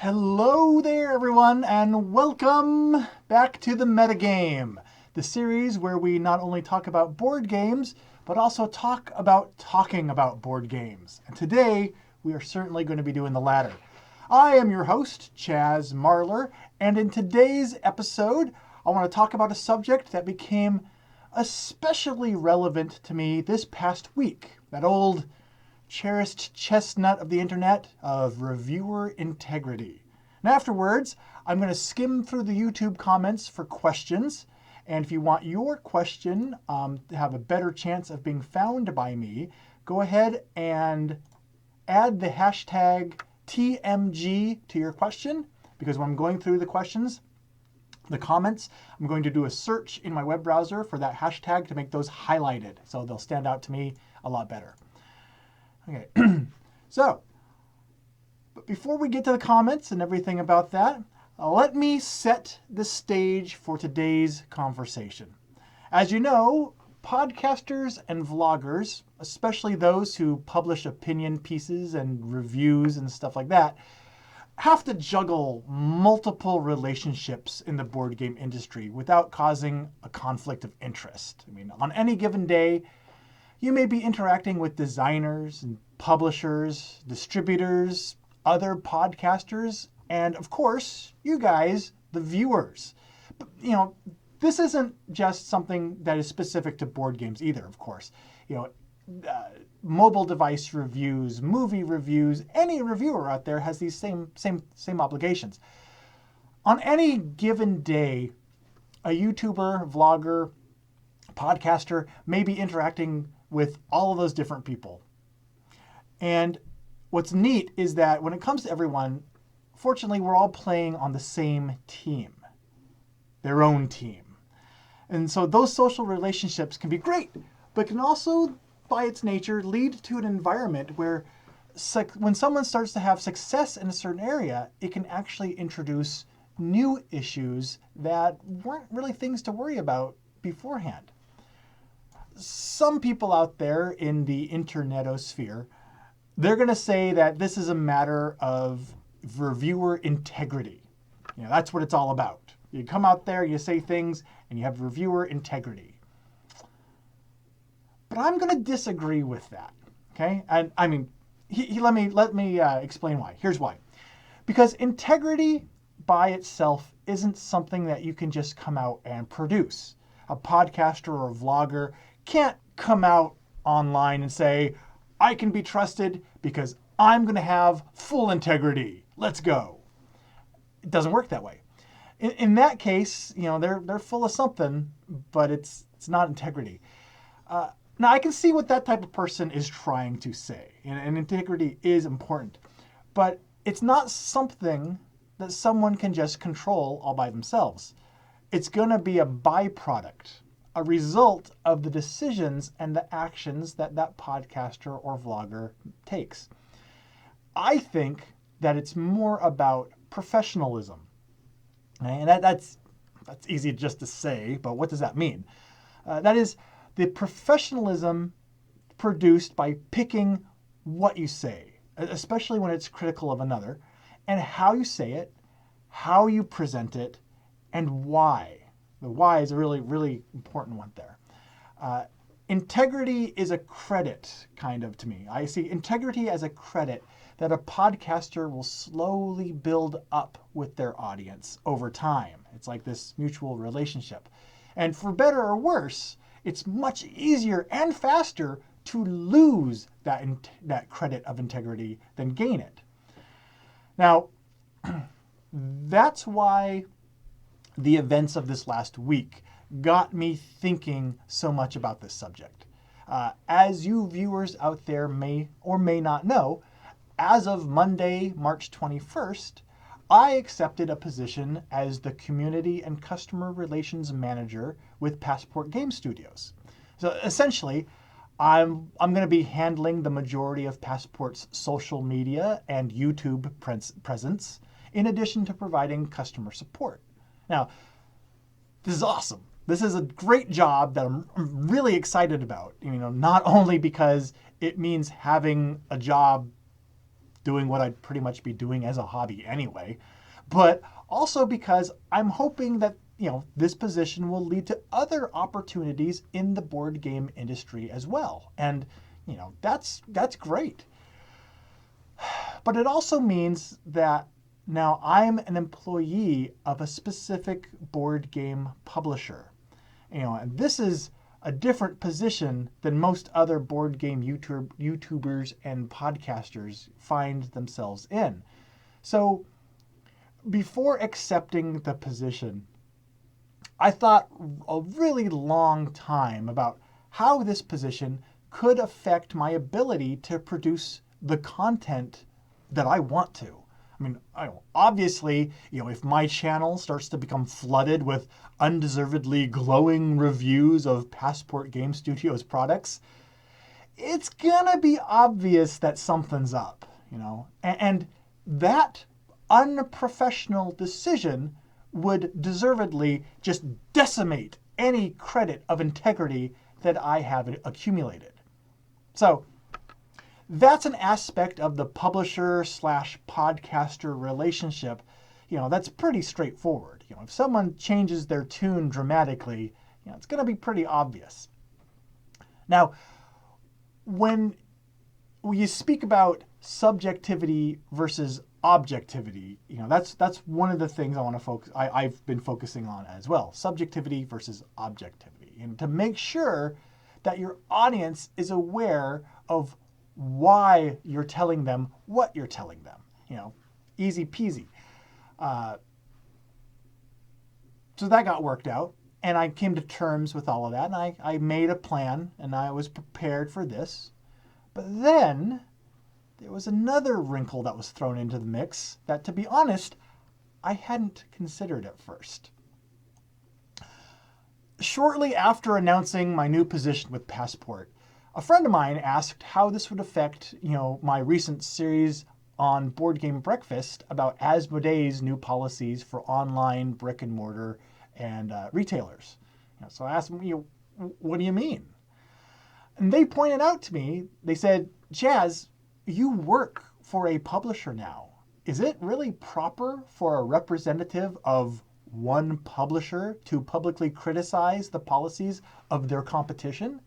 Hello there, everyone, and welcome back to the Metagame, the series where we not only talk about board games, but also talk about talking about board games. And today, we are certainly going to be doing the latter. I am your host, Chaz Marler, and in today's episode, I want to talk about a subject that became especially relevant to me this past week. That old cherished chestnut of the internet of reviewer integrity. And afterwards, I'm going to skim through the YouTube comments for questions. And if you want your question to have a better chance of being found by me, go ahead and add the hashtag TMG to your question, because when I'm going through the questions, the comments, I'm going to do a search in my web browser for that hashtag to make those highlighted, so they'll stand out to me a lot better. Okay, but before we get to the comments and everything about that, let me set the stage for today's conversation. As you know, podcasters and vloggers, especially those who publish opinion pieces and reviews and stuff like that, have to juggle multiple relationships in the board game industry without causing a conflict of interest. I mean, on any given day, you may be interacting with designers and publishers, distributors, other podcasters, and of course, you guys, the viewers. But, this isn't just something that is specific to board games either, of course. Mobile device reviews, movie reviews, any reviewer out there has these same obligations. On any given day, a YouTuber, vlogger, podcaster may be interacting with all of those different people. And what's neat is that when it comes to everyone, fortunately, we're all playing on the same team, their own team. And so those social relationships can be great, but can also, by its nature, lead to an environment where when someone starts to have success in a certain area, it can actually introduce new issues that weren't really things to worry about beforehand. Some people out there in the internetosphere, they're going to say that this is a matter of reviewer integrity. That's what it's all about. You come out there, you say things, and you have reviewer integrity. But I'm going to disagree with that. Okay, and I mean, let me explain why. Here's why. Because integrity by itself isn't something that you can just come out and produce. A podcaster or a vlogger can't come out online and say, I can be trusted because I'm going to have full integrity. Let's go. It doesn't work that way. In that case, they're full of something, but it's not integrity. Now, I can see what that type of person is trying to say, and integrity is important, but it's not something that someone can just control all by themselves. It's going to be a byproduct, a result of the decisions and the actions that podcaster or vlogger takes. I think that it's more about professionalism. And that's easy just to say, but what does that mean? That is the professionalism produced by picking what you say, especially when it's critical of another, and how you say it, how you present it, and why. The why is a really, really important one there. Integrity is a credit, kind of, to me. I see integrity as a credit that a podcaster will slowly build up with their audience over time. It's like this mutual relationship. And for better or worse, it's much easier and faster to lose that credit of integrity than gain it. Now, that's why the events of this last week got me thinking so much about this subject. As you viewers out there may or may not know, as of Monday, March 21st, I accepted a position as the Community and Customer Relations Manager with Passport Game Studios. So essentially, I'm going to be handling the majority of Passport's social media and YouTube presence, in addition to providing customer support. Now, this is awesome. This is a great job that I'm really excited about. Not only because it means having a job doing what I'd pretty much be doing as a hobby anyway, but also because I'm hoping that, this position will lead to other opportunities in the board game industry as well. And, that's great. But it also means that now I'm an employee of a specific board game publisher. And this is a different position than most other board game YouTubers and podcasters find themselves in. So before accepting the position, I thought a really long time about how this position could affect my ability to produce the content that I want to. I mean, obviously, if my channel starts to become flooded with undeservedly glowing reviews of Passport Game Studios products, it's gonna be obvious that something's up, and that unprofessional decision would deservedly just decimate any credit of integrity that I have accumulated. So that's an aspect of the publisher/podcaster relationship, that's pretty straightforward. If someone changes their tune dramatically, it's going to be pretty obvious. Now, when you speak about subjectivity versus objectivity, that's one of the things I want to focus. I've been focusing on as well. Subjectivity versus objectivity, and to make sure that your audience is aware of why you're telling them what you're telling them. Easy peasy. So that got worked out, and I came to terms with all of that, and I made a plan, and I was prepared for this. But then there was another wrinkle that was thrown into the mix that, to be honest, I hadn't considered at first. Shortly after announcing my new position with Passport, a friend of mine asked how this would affect, my recent series on Board Game Breakfast about Asmodee's new policies for online brick and mortar and retailers. So I asked them, what do you mean? And they pointed out to me, they said, Chaz, you work for a publisher now. Is it really proper for a representative of one publisher to publicly criticize the policies of their competition?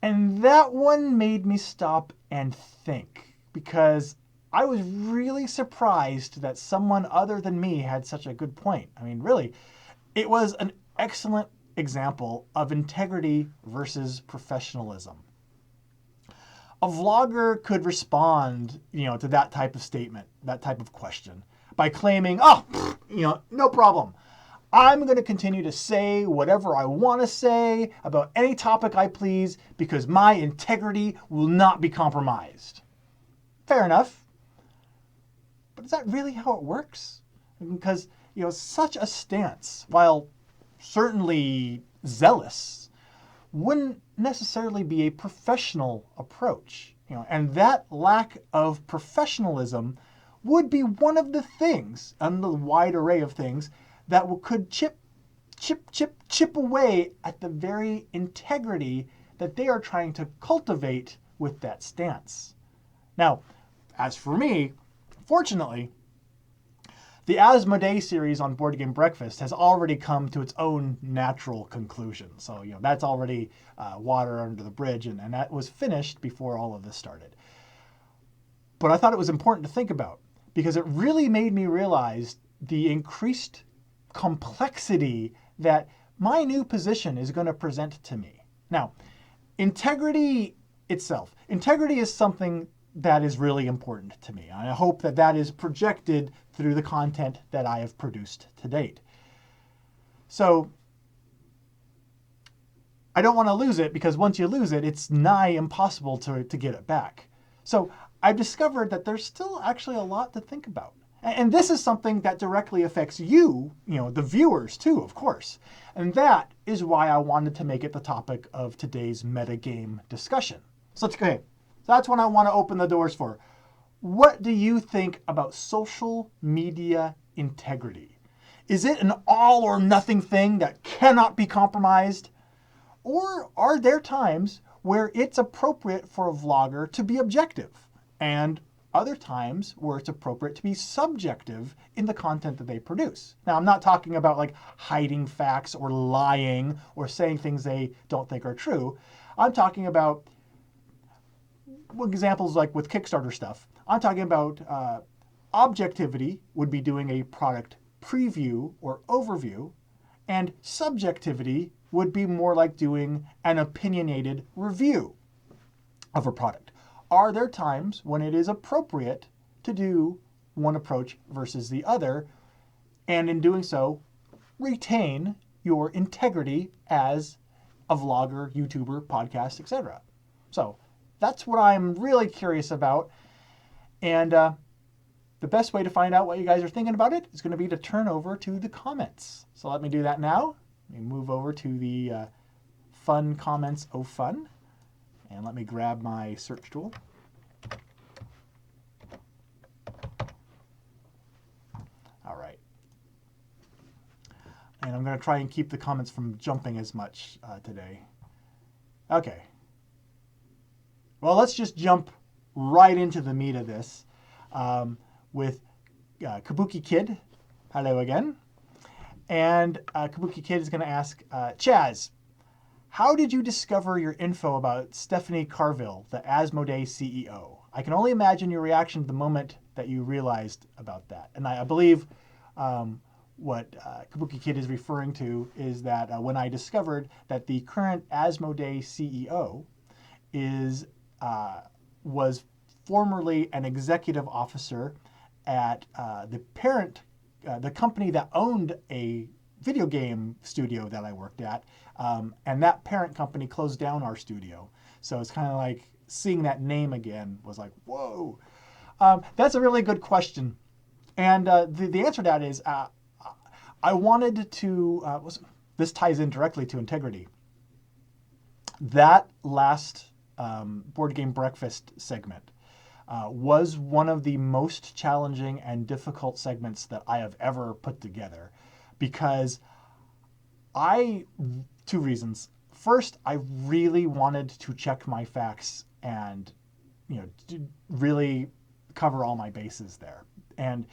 And that one made me stop and think, because I was really surprised that someone other than me had such a good point. I mean, really, it was an excellent example of integrity versus professionalism. A vlogger could respond, to that type of statement, that type of question, by claiming, no problem. I'm going to continue to say whatever I want to say about any topic I please because my integrity will not be compromised. Fair enough. But is that really how it works? Because, such a stance, while certainly zealous, wouldn't necessarily be a professional approach. And that lack of professionalism would be one of the things, under the wide array of things, that could chip away at the very integrity that they are trying to cultivate with that stance. Now, as for me, fortunately, the Asmodee series on Board Game Breakfast has already come to its own natural conclusion. So, that's already water under the bridge, and that was finished before all of this started. But I thought it was important to think about, because it really made me realize the increased complexity that my new position is going to present to me. Now, integrity itself. Integrity is something that is really important to me. And I hope that that is projected through the content that I have produced to date. So I don't want to lose it, because once you lose it, it's nigh impossible to get it back. So I've discovered that there's still actually a lot to think about. And this is something that directly affects you, the viewers too, of course. And that is why I wanted to make it the topic of today's metagame discussion. So that's what I want to open the doors for. What do you think about social media integrity? Is it an all or nothing thing that cannot be compromised? Or are there times where it's appropriate for a vlogger to be objective and other times where it's appropriate to be subjective in the content that they produce. Now, I'm not talking about like hiding facts or lying or saying things they don't think are true. I'm talking about examples like with Kickstarter stuff. I'm talking about objectivity would be doing a product preview or overview, and subjectivity would be more like doing an opinionated review of a product. Are there times when it is appropriate to do one approach versus the other, and in doing so, retain your integrity as a vlogger, YouTuber, podcast, etc.? So that's what I'm really curious about. And the best way to find out what you guys are thinking about it is going to be to turn over to the comments. So let me do that now. Let me move over to the fun comments, oh fun. And let me grab my search tool. All right. And I'm going to try and keep the comments from jumping as much today. Okay. Well, let's just jump right into the meat of this with Kabuki Kid. Hello again. And Kabuki Kid is going to ask, Chaz, how did you discover your info about Stephanie Carville, the Asmodee CEO? I can only imagine your reaction the moment that you realized about that. And I believe what Kabuki Kid is referring to is that when I discovered that the current Asmodee CEO was formerly an executive officer at the company that owned a video game studio that I worked at, and that parent company closed down our studio. So it's kind of like seeing that name again was like, whoa. That's a really good question. And the answer to that is I wanted to, this ties in directly to integrity. That last Board Game Breakfast segment was one of the most challenging and difficult segments that I have ever put together, because two reasons. First, I really wanted to check my facts and, really cover all my bases there. And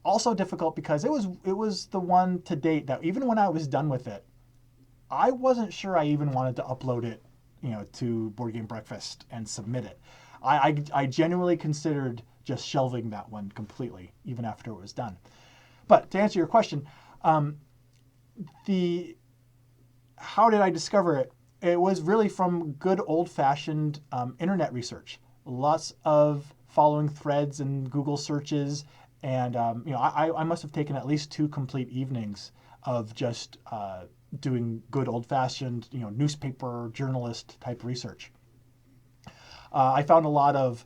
also difficult because it was the one to date that even when I was done with it, I wasn't sure I even wanted to upload it, to Board Game Breakfast and submit it. I genuinely considered just shelving that one completely, even after it was done. But to answer your question, how did I discover it? It was really from good old-fashioned internet research. Lots of following threads and Google searches, and I must have taken at least 2 complete evenings of just doing good old-fashioned, newspaper journalist type research. I found a lot of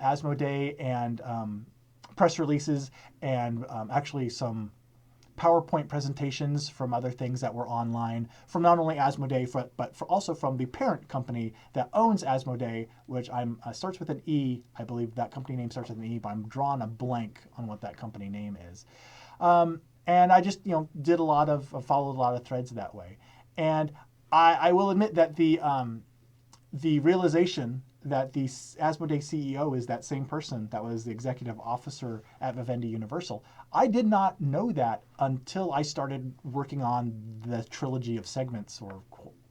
Asmodee and press releases, and actually some PowerPoint presentations from other things that were online from not only Asmodee, but also from the parent company that owns Asmodee, which starts with an E. I believe that company name starts with an E, but I'm drawing a blank on what that company name is. And I just followed a lot of threads that way. And I will admit that the realization that the Asmodee CEO is that same person that was the executive officer at Vivendi Universal, I did not know that until I started working on the trilogy of segments, or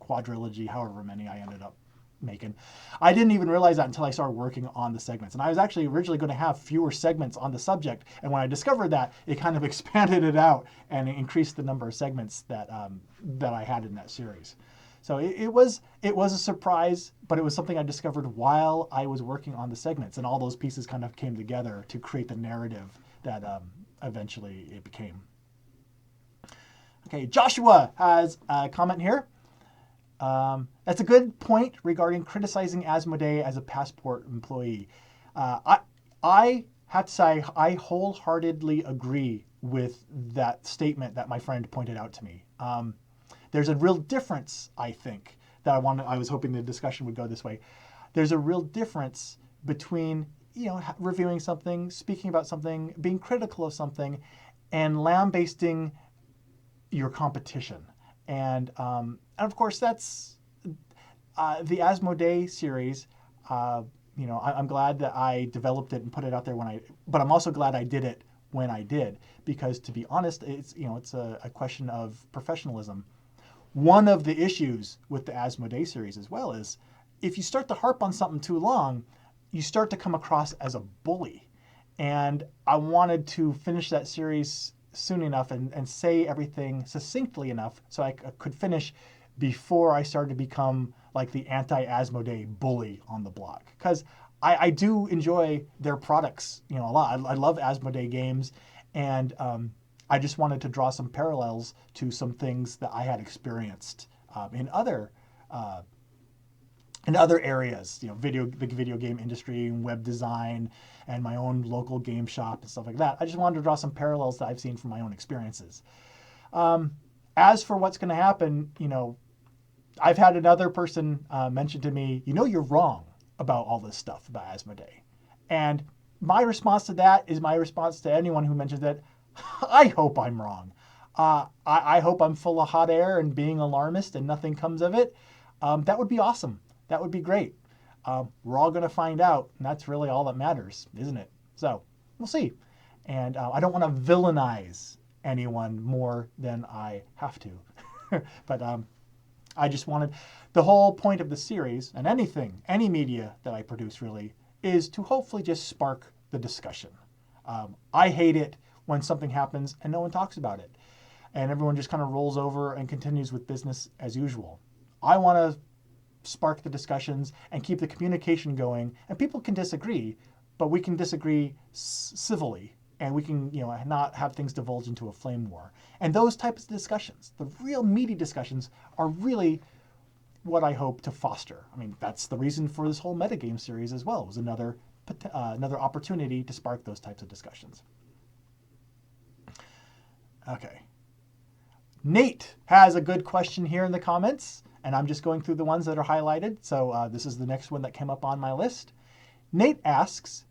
quadrilogy, however many I ended up making. I didn't even realize that until I started working on the segments. And I was actually originally going to have fewer segments on the subject. And when I discovered that, it kind of expanded it out and increased the number of segments that I had in that series. So it was a surprise, but it was something I discovered while I was working on the segments, and all those pieces kind of came together to create the narrative that eventually it became. Okay, Joshua has a comment here. That's a good point regarding criticizing Asmodee as a Passport employee. I have to say I wholeheartedly agree with that statement that my friend pointed out to me. There's a real difference, I think, that I was hoping the discussion would go this way. There's a real difference between, reviewing something, speaking about something, being critical of something, and lambasting your competition. And of course, the Asmodee series, I'm glad that I developed it and put it out there but I'm also glad I did it when I did, because to be honest, it's a question of professionalism. One of the issues with the Asmodee series as well is if you start to harp on something too long, you start to come across as a bully. And I wanted to finish that series soon enough and say everything succinctly enough so I could finish before I started to become like the anti-Asmodee bully on the block. Because I do enjoy their products, a lot. I love Asmodee games, and I just wanted to draw some parallels to some things that I had experienced in other areas, the video game industry and web design and my own local game shop and stuff like that. I just wanted to draw some parallels that I've seen from my own experiences. As for what's going to happen, I've had another person mention to me, you're wrong about all this stuff about Asmodee. And my response to that is my response to anyone who mentions that. I hope I'm wrong. I hope I'm full of hot air and being alarmist and nothing comes of it. That would be awesome. That would be great. We're all going to find out, and that's really all that matters, isn't it? So we'll see. And I don't want to villainize anyone more than I have to. But I just wanted, the whole point of the series, and any media that I produce really, is to hopefully just spark the discussion. I hate it when something happens and no one talks about it, and everyone just kind of rolls over and continues with business as usual. I want to spark the discussions and keep the communication going, and people can disagree, but we can disagree civilly, and we can not have things divulge into a flame war. And those types of discussions, the real meaty discussions, are really what I hope to foster. I mean, that's the reason for this whole metagame series as well. It was another opportunity to spark those types of discussions. Okay. Nate has a good question here in the comments, and I'm just going through the ones that are highlighted. So this is the next one that came up on my list. Nate asks,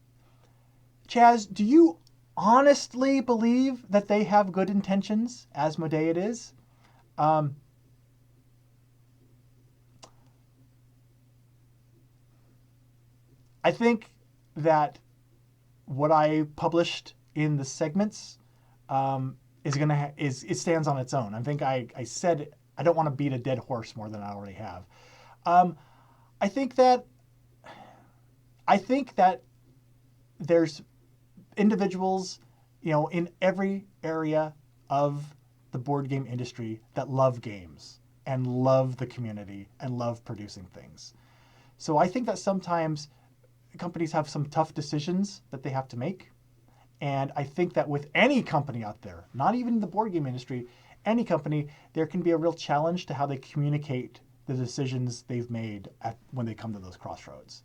Chaz, do you honestly believe that they have good intentions, Asmodee it is? I think that what I published in the segments it stands on its own. I think I said I don't want to beat a dead horse more than I already have. I think that there's individuals, in every area of the board game industry that love games and love the community and love producing things. So I think that sometimes companies have some tough decisions that they have to make. And I think that with any company out there, not even the board game industry, any company, there can be a real challenge to how they communicate the decisions they've made when they come to those crossroads.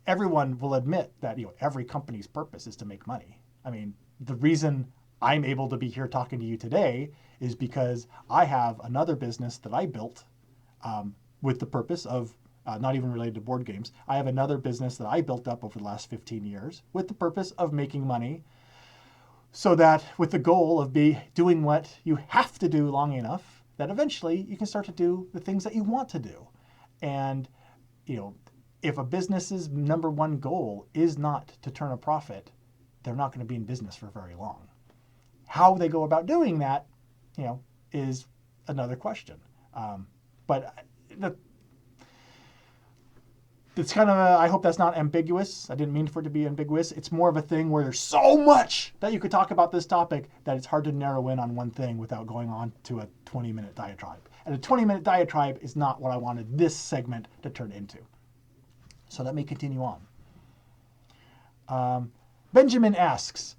Everyone will admit that every company's purpose is to make money. I mean, the reason I'm able to be here talking to you today is because I have another business that I built with the purpose of not even related to board games. I have another business that I built up over the last 15 years with the purpose of making money, so that with the goal of doing what you have to do long enough that eventually you can start to do the things that you want to do. And, if a business's number one goal is not to turn a profit, they're not going to be in business for very long. How they go about doing that, is another question. But it's kind of I hope that's not ambiguous. I didn't mean for it to be ambiguous. It's more of a thing where there's so much that you could talk about this topic that it's hard to narrow in on one thing without going on to a 20-minute diatribe. And a 20-minute diatribe is not what I wanted this segment to turn into. So let me continue on. Benjamin asks,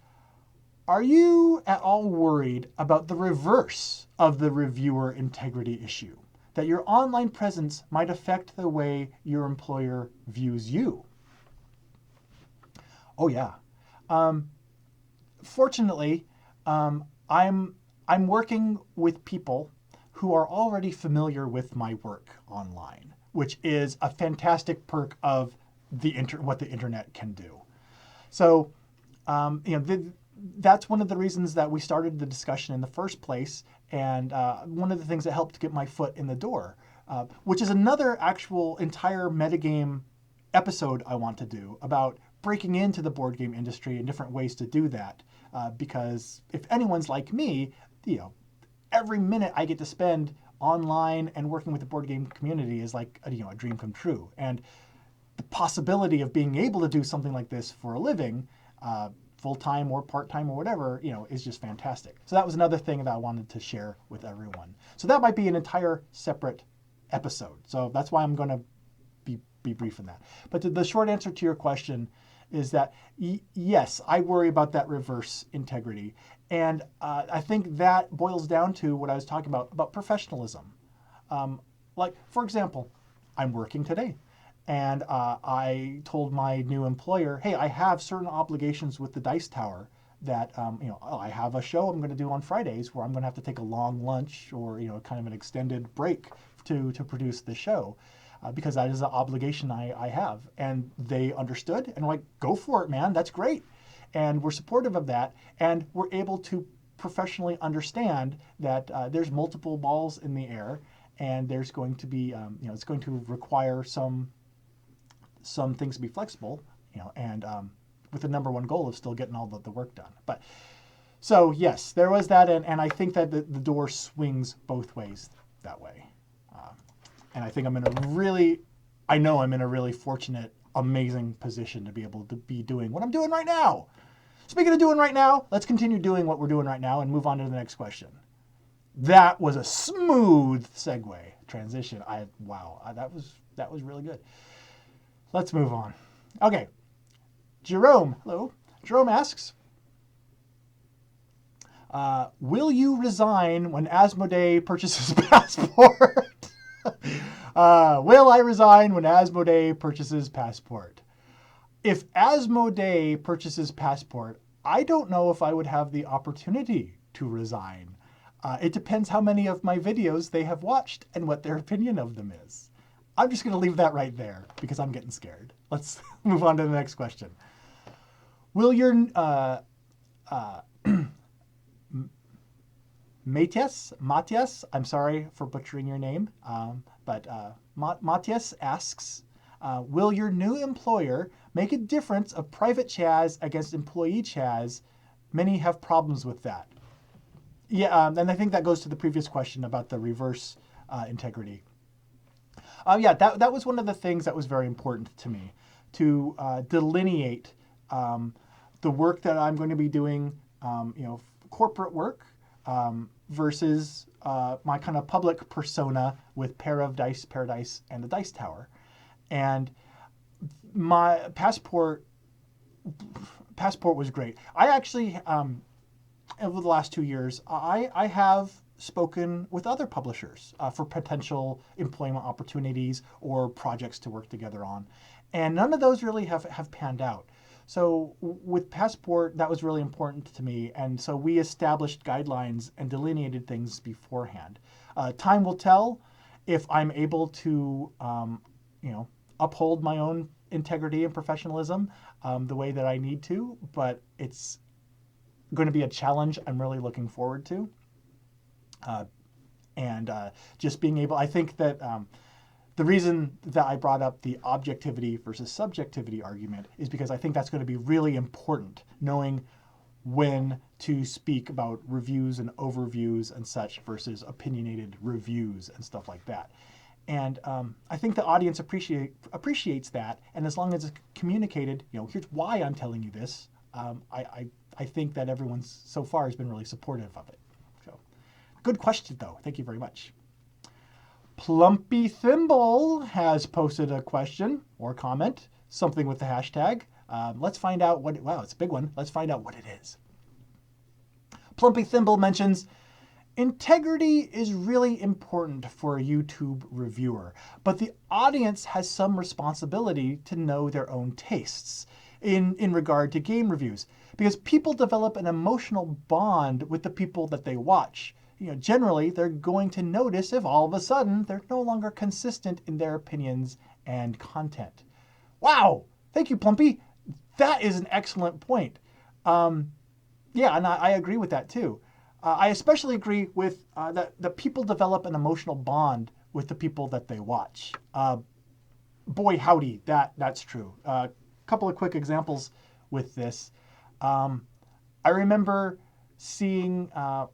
are you at all worried about the reverse of the reviewer integrity issue? That your online presence might affect the way your employer views you? Oh yeah. Fortunately, I'm working with people who are already familiar with my work online, which is a fantastic perk of what the internet can do. So, that's one of the reasons that we started the discussion in the first place, and one of the things that helped get my foot in the door, which is another actual entire metagame episode I want to do about breaking into the board game industry and different ways to do that. Because if anyone's like me, every minute I get to spend online and working with the board game community is like a dream come true. And the possibility of being able to do something like this for a living, full-time or part-time or whatever, is just fantastic. So that was another thing that I wanted to share with everyone. So that might be an entire separate episode. So that's why I'm going to be brief in that. But the short answer to your question is that yes, I worry about that reverse integrity. And I think that boils down to what I was talking about professionalism. Like, for example, I'm working today. And I told my new employer, hey, I have certain obligations with the Dice Tower that, I have a show I'm going to do on Fridays where I'm going to have to take a long lunch or, kind of an extended break to produce the show. Because that is an obligation I have. And they understood and were like, go for it, man. That's great. And we're supportive of that. And we're able to professionally understand that there's multiple balls in the air, and there's going to be, it's going to require some things to be flexible, and with the number one goal of still getting all the work done. But so yes, there was that. And I think that the door swings both ways that way. And I think I'm in a really fortunate, amazing position to be able to be doing what I'm doing right now. Speaking of doing right now, let's continue doing what we're doing right now and move on to the next question. That was a smooth segue transition. Wow, that was really good. Let's move on. Okay. Jerome, hello. Jerome asks, will you resign when Asmodee purchases Passport? Will I resign when Asmodee purchases Passport? If Asmodee purchases Passport, I don't know if I would have the opportunity to resign. It depends how many of my videos they have watched and what their opinion of them is. I'm just going to leave that right there because I'm getting scared. Let's move on to the next question. Will your Matias, I'm sorry for butchering your name, but Matias asks, will your new employer make a difference of private Chaz against employee Chaz? Many have problems with that. Yeah, and I think that goes to the previous question about the reverse integrity. That was one of the things that was very important to me, to delineate the work that I'm going to be doing, corporate work, versus my kind of public persona with Paradise, and the Dice Tower. And my Passport was great. I actually, over the last 2 years, I have spoken with other publishers for potential employment opportunities or projects to work together on. And none of those really have panned out. So with Passport, that was really important to me. And so we established guidelines and delineated things beforehand. Time will tell if I'm able to, uphold my own integrity and professionalism the way that I need to, but it's going to be a challenge I'm really looking forward to. Just being able, I think that the reason that I brought up the objectivity versus subjectivity argument is because I think that's going to be really important, knowing when to speak about reviews and overviews and such versus opinionated reviews and stuff like that. And I think the audience appreciates that. And as long as it's communicated, here's why I'm telling you this, I think that everyone so far has been really supportive of it. So, good question, though. Thank you very much. Plumpy Thimble has posted a question or comment, something with the hashtag. Let's find out what wow, it's a big one. Let's find out what it is. Plumpy Thimble mentions, integrity is really important for a YouTube reviewer, but the audience has some responsibility to know their own tastes in regard to game reviews, because people develop an emotional bond with the people that they watch. Generally, they're going to notice if all of a sudden they're no longer consistent in their opinions and content. Wow! Thank you, Plumpy. That is an excellent point. Yeah, and I agree with that too. I especially agree with that people develop an emotional bond with the people that they watch. Boy, howdy, that's true. A couple of quick examples with this. Um, I remember seeing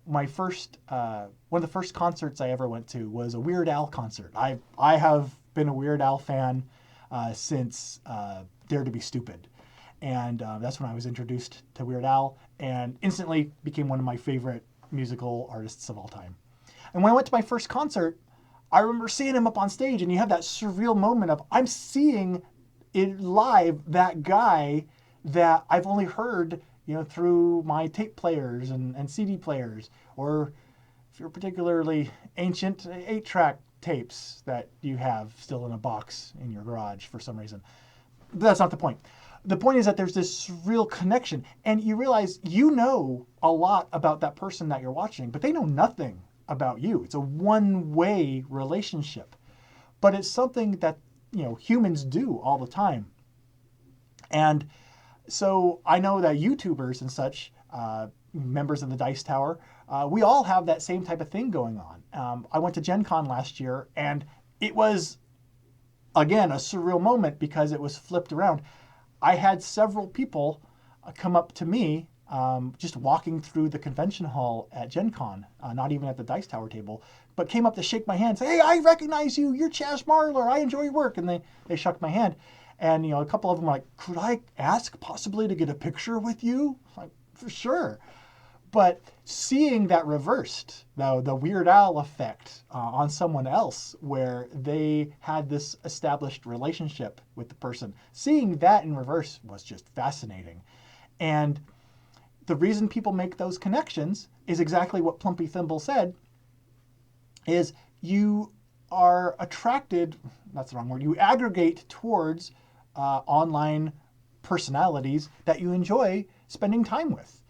my first one of the first concerts I ever went to was a Weird Al concert. I have been a Weird Al fan since Dare to Be Stupid, and that's when I was introduced to Weird Al, and instantly became one of my favorite musical artists of all time. And when I went to my first concert, I remember seeing him up on stage, and you have that surreal moment of I'm seeing it live, that guy that I've only heard, through my tape players and CD players, or if you're particularly ancient, 8-track tapes that you have still in a box in your garage for some reason. But that's not the point. The point is that there's this real connection, and you realize you know a lot about that person that you're watching, but they know nothing about you. It's a one-way relationship, but it's something that humans do all the time. And so I know that YouTubers and such, members of the Dice Tower, we all have that same type of thing going on. I went to Gen Con last year, and it was, again, a surreal moment because it was flipped around. I had several people come up to me just walking through the convention hall at Gen Con, not even at the Dice Tower table, but came up to shake my hand and say, "Hey, I recognize you. You're Chaz Marler. I enjoy your work." And they shook my hand. And, a couple of them were like, "Could I ask possibly to get a picture with you?" Like, for sure. But seeing that reversed, the Weird Al effect on someone else, where they had this established relationship with the person, seeing that in reverse was just fascinating. And the reason people make those connections is exactly what Plumpy Thimble said, is you are attracted, that's the wrong word, you aggregate towards online personalities that you enjoy spending time with.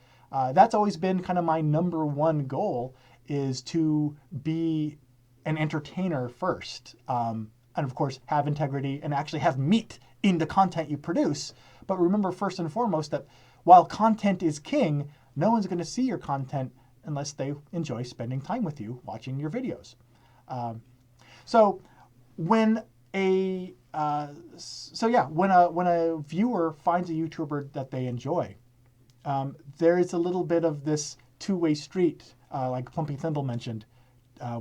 That's always been kind of my number one goal, is to be an entertainer first. And of course, have integrity and actually have meat in the content you produce. But remember first and foremost that while content is king, no one's going to see your content unless they enjoy spending time with you watching your videos. So when when a viewer finds a YouTuber that they enjoy, there is a little bit of this two-way street, like Plumpy Thimble mentioned,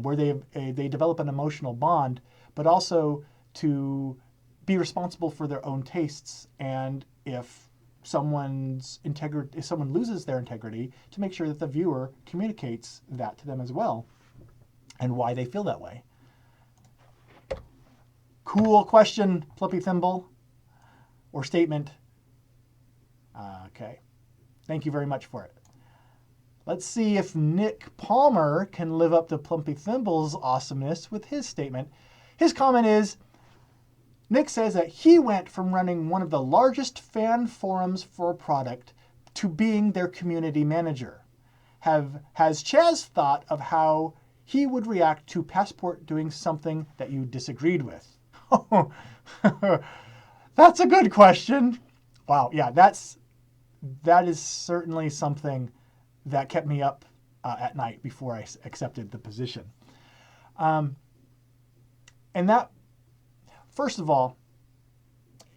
where they develop an emotional bond, but also to be responsible for their own tastes, and if someone loses their integrity, to make sure that the viewer communicates that to them as well, and why they feel that way. Cool question, Plumpy Thimble, or statement. Okay. Thank you very much for it. Let's see if Nick Palmer can live up to Plumpy Thimble's awesomeness with his statement. His comment is, Nick says that he went from running one of the largest fan forums for a product to being their community manager. Has Chaz thought of how he would react to Passport doing something that you disagreed with? That's a good question. Wow, yeah, that is certainly something that kept me up at night before I accepted the position. And that, first of all,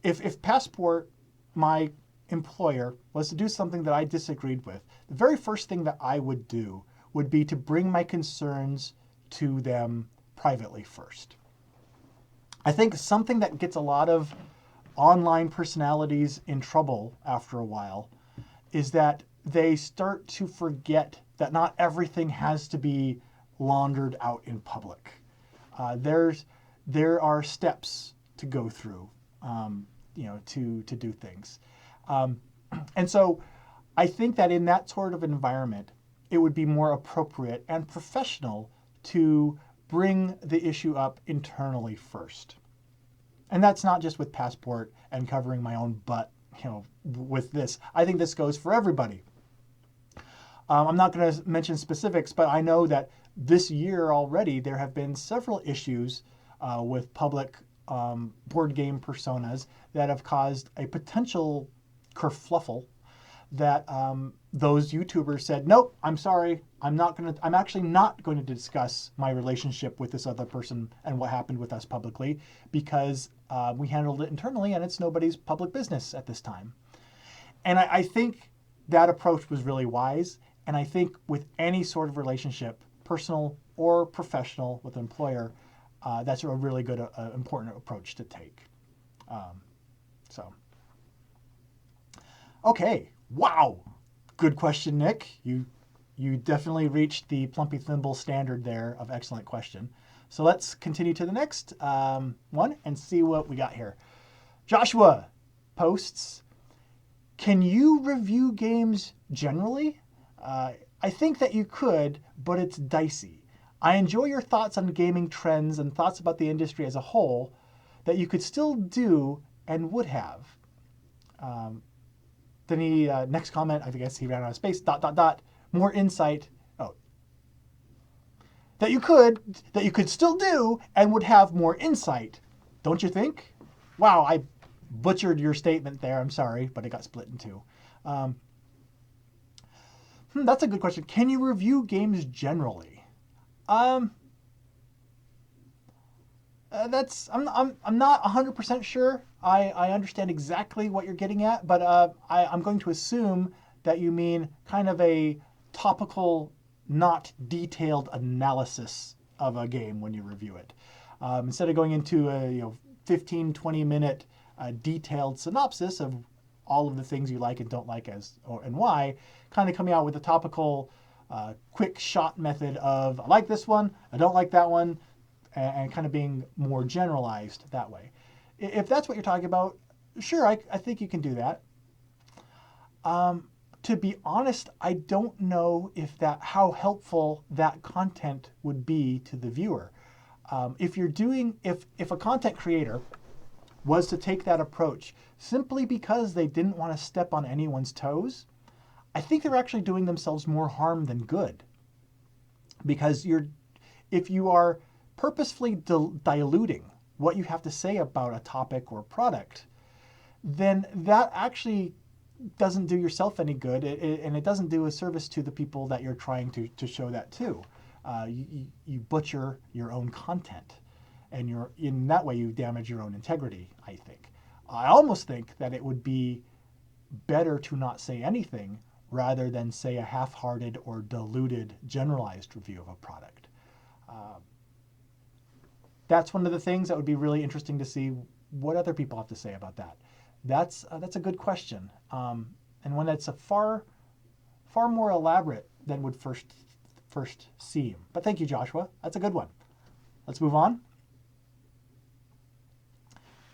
if Passport, my employer, was to do something that I disagreed with, the very first thing that I would do would be to bring my concerns to them privately first. I think something that gets a lot of online personalities in trouble after a while is that they start to forget that not everything has to be laundered out in public. There are steps to go through, to do things. And so I think that in that sort of environment, it would be more appropriate and professional to bring the issue up internally first. And that's not just with Passport and covering my own butt, with this. I think this goes for everybody. I'm not going to mention specifics, but I know that this year already there have been several issues with public board game personas that have caused a potential kerfluffle that those YouTubers said, nope, I'm sorry, I'm actually not going to discuss my relationship with this other person and what happened with us publicly, because we handled it internally and it's nobody's public business at this time. And I think that approach was really wise. And I think with any sort of relationship, personal or professional with an employer, that's a really good, important approach to take. Okay, wow, good question, Nick. You definitely reached the Plumpy Thimble standard there of excellent question. So let's continue to the next one and see what we got here. Joshua posts, can you review games generally? I think that you could, but it's dicey. I enjoy your thoughts on gaming trends and thoughts about the industry as a whole that you could still do and would have. Then he, next comment, I guess he ran out of space, ... more insight. Oh. That you could still do and would have more insight, don't you think? Wow, I butchered your statement there. I'm sorry, but it got split in two. That's a good question. Can you review games generally? I'm not 100% sure. I understand exactly what you're getting at, but I'm going to assume that you mean kind of a topical, not detailed analysis of a game when you review it. Instead of going into a 15, 20-minute detailed synopsis of all of the things you like and don't like and why, kind of coming out with a topical, quick shot method of, I like this one, I don't like that one, and kind of being more generalized that way. If that's what you're talking about, sure, I think you can do that. To be honest, I don't know how helpful that content would be to the viewer. If a content creator was to take that approach simply because they didn't want to step on anyone's toes, I think they're actually doing themselves more harm than good. Because if you are purposefully diluting what you have to say about a topic or product, then that actually doesn't do yourself any good, and it doesn't do a service to the people that you're trying to show that to. You butcher your own content, and in that way you damage your own integrity, I think. I almost think that it would be better to not say anything rather than say a half-hearted or diluted generalized review of a product. That's one of the things that would be really interesting to see what other people have to say about that. That's a good question, and one that's far more elaborate than would first seem. But thank you, Joshua. That's a good one. Let's move on.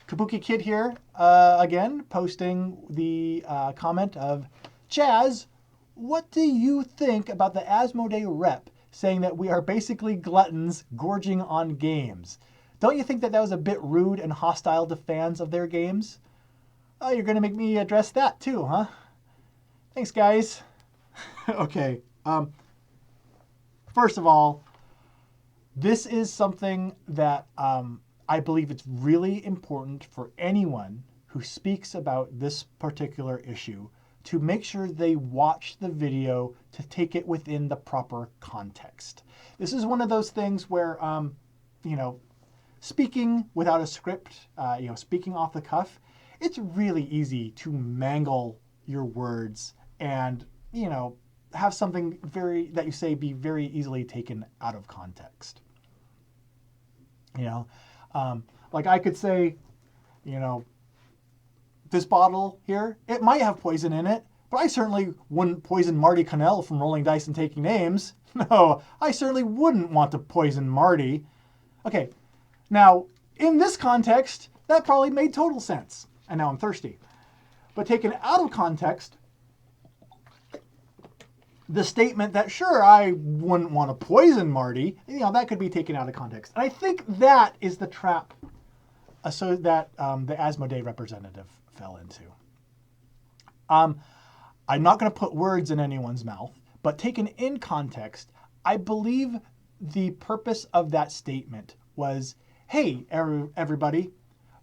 Kabuki Kid here again, posting the comment of, Chaz, what do you think about the Asmodee rep saying that we are basically gluttons gorging on games? Don't you think that was a bit rude and hostile to fans of their games? Oh, you're going to make me address that too, huh? Thanks, guys. Okay. First of all, this is something that I believe it's really important for anyone who speaks about this particular issue to make sure they watch the video to take it within the proper context. This is one of those things where, speaking without a script, speaking off the cuff, it's really easy to mangle your words and, have something that you say be very easily taken out of context. Like I could say, this bottle here, it might have poison in it, but I certainly wouldn't poison Marty Connell from Rolling Dice and Taking Names. No, I certainly wouldn't want to poison Marty. Okay, now, in this context, that probably made total sense. And now I'm thirsty. But taken out of context, the statement that, sure, I wouldn't want to poison Marty, that could be taken out of context. And I think that is the trap so that the Asmodee representative fell into. I'm not going to put words in anyone's mouth, but taken in context, I believe the purpose of that statement was, hey, everybody,